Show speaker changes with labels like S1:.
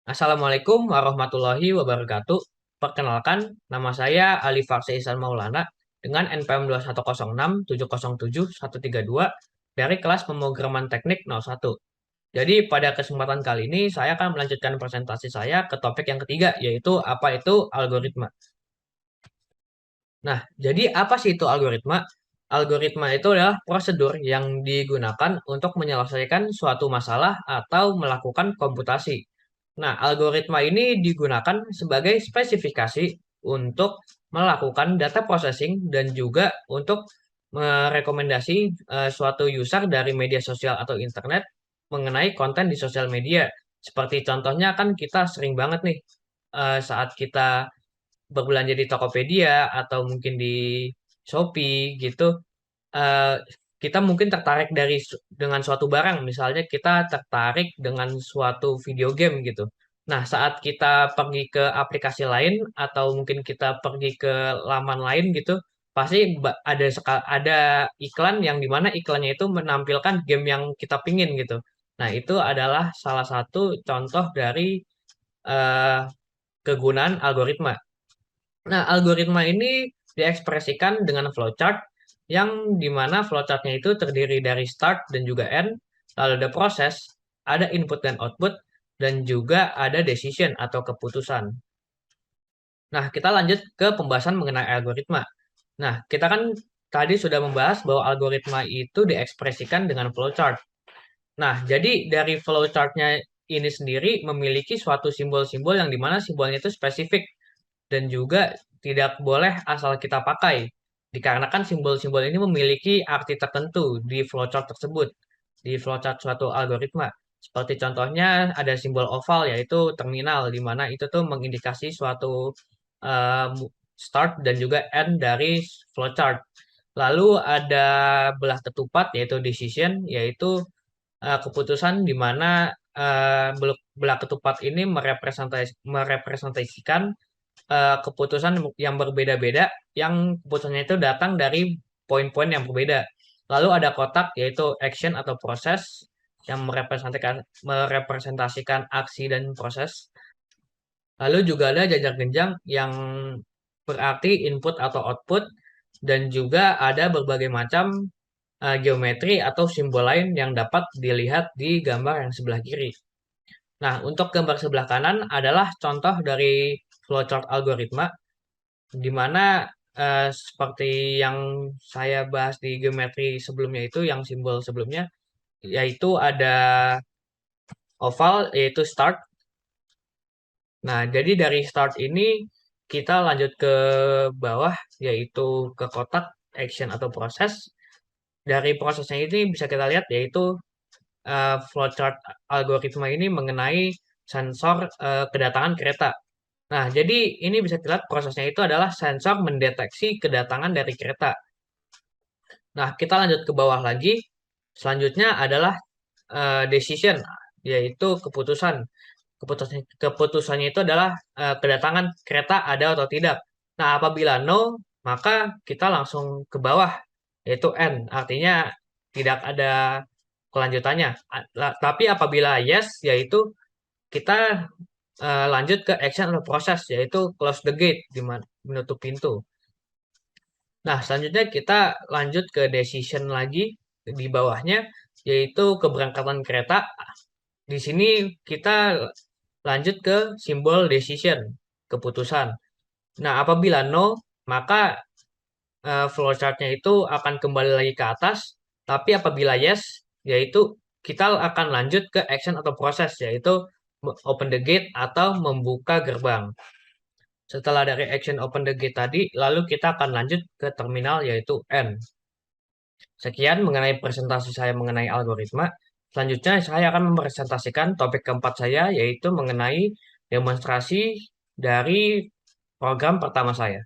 S1: Assalamualaikum warahmatullahi wabarakatuh. Perkenalkan, nama saya Ali Farsi Ihsan Maulana dengan NPM 21067077132 dari kelas pemrograman teknik 01. Jadi pada kesempatan kali ini saya akan melanjutkan presentasi saya ke topik yang ketiga, yaitu apa itu algoritma. Nah, jadi apa sih itu algoritma? Algoritma itu adalah prosedur yang digunakan untuk menyelesaikan suatu masalah atau melakukan komputasi. Nah, algoritma ini digunakan sebagai spesifikasi untuk melakukan data processing dan juga untuk merekomendasi suatu user dari media sosial atau internet mengenai konten di sosial media. Seperti contohnya kan kita sering banget nih saat kita berbelanja di Tokopedia atau mungkin di Shopee gitu, eh, kita mungkin tertarik dengan suatu barang, misalnya kita tertarik dengan suatu video game gitu. Nah, saat kita pergi ke aplikasi lain atau mungkin kita pergi ke laman lain gitu, pasti ada iklan yang dimana iklannya itu menampilkan game yang kita pingin gitu. Nah, itu adalah salah satu contoh dari eh, kegunaan algoritma. Nah, algoritma ini diekspresikan dengan flowchart yang dimana flowchartnya itu terdiri dari start dan juga end, lalu ada proses, ada input dan output, dan juga ada decision atau keputusan. Nah, kita lanjut ke pembahasan mengenai algoritma. Nah, kita kan tadi sudah membahas bahwa algoritma itu diekspresikan dengan flowchart. Nah, jadi dari flowchartnya ini sendiri memiliki suatu simbol-simbol yang dimana simbolnya itu spesifik dan juga tidak boleh asal kita pakai. Dikarenakan simbol-simbol ini memiliki arti tertentu di flowchart tersebut, di flowchart suatu algoritma. Seperti contohnya ada simbol oval yaitu terminal, di mana itu tuh mengindikasi suatu eh, start dan juga end dari flowchart. Lalu ada belah ketupat yaitu decision, yaitu keputusan di mana belah ketupat ini merepresentasikan keputusan yang berbeda-beda, yang keputusannya itu datang dari poin-poin yang berbeda. Lalu ada kotak, yaitu action atau proses, yang merepresentasikan aksi dan proses. Lalu juga ada jajar genjang yang berarti input atau output, dan juga ada berbagai macam geometri atau simbol lain yang dapat dilihat di gambar yang sebelah kiri. Nah, untuk gambar sebelah kanan adalah contoh dari flowchart algoritma di mana seperti yang saya bahas di geometri sebelumnya itu, yang simbol sebelumnya, yaitu ada oval, yaitu start. Nah, jadi dari start ini kita lanjut ke bawah, yaitu ke kotak action atau proses. Dari prosesnya ini bisa kita lihat, yaitu flowchart algoritma ini mengenai sensor kedatangan kereta. Nah, jadi ini bisa dilihat prosesnya itu adalah sensor mendeteksi kedatangan dari kereta. Nah, kita lanjut ke bawah lagi. Selanjutnya adalah decision, yaitu keputusan. Keputusannya itu adalah kedatangan kereta ada atau tidak. Nah, apabila no, maka kita langsung ke bawah, yaitu N. Artinya tidak ada kelanjutannya. Tapi apabila yes, yaitu kita lanjut ke action atau proses, yaitu close the gate, di mana menutup pintu. Nah, selanjutnya kita lanjut ke decision lagi di bawahnya, yaitu keberangkatan kereta. Di sini kita lanjut ke simbol decision, keputusan. Nah, apabila no, maka flowchartnya itu akan kembali lagi ke atas. Tapi apabila yes, yaitu kita akan lanjut ke action atau proses, yaitu open the gate atau membuka gerbang. Setelah dari action open the gate tadi, lalu kita akan lanjut ke terminal yaitu N. Sekian mengenai presentasi saya mengenai algoritma. Selanjutnya saya akan mempresentasikan topik keempat saya yaitu mengenai demonstrasi dari program pertama saya.